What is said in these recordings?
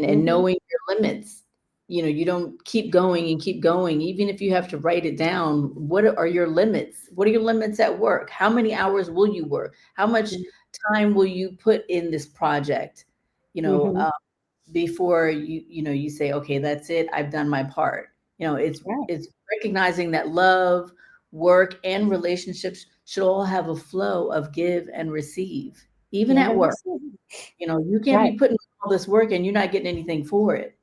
and knowing your limits. You don't keep going and keep going, even if you have to write it down. What are your limits? What are your limits at work? How many hours will you work? How much time will you put in this project? You know, Mm-hmm. before you say, okay, that's it, I've done my part. it's Right. it's recognizing that love, work, and relationships should all have a flow of give and receive, even Give at and work. receive. You can't be Right. putting all this work and you're not getting anything for it.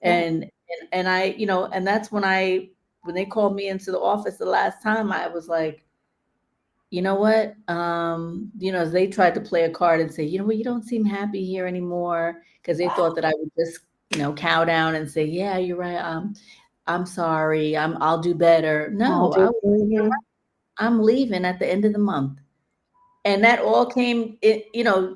Right. And I, and that's when they called me into the office the last time, I was like, you know what? They tried to play a card and say, you know what, you don't seem happy here anymore, because they thought that I would just, cow down and say, yeah, you're right. I'm sorry. I'll do better. I'll No, do. Mm-hmm. I'm leaving at the end of the month. And that all came,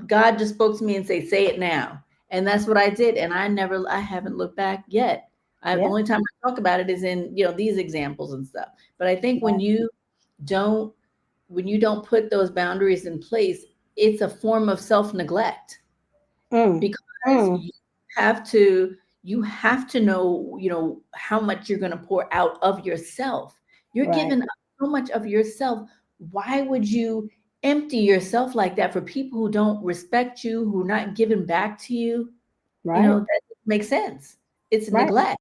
God just spoke to me and say it now. And that's what I did. And I haven't looked back yet. Yeah. Only time I talk about it is in, these examples and stuff. But I think Right. don't, when you don't put those boundaries in place, it's a form of self-neglect, Mm. because Mm. you have to know, how much you're going to pour out of yourself. You're Right. giving up so much of yourself. Why would you empty yourself like that for people who don't respect you, who are not giving back to you? Right. That doesn't make sense. It's Right. neglect.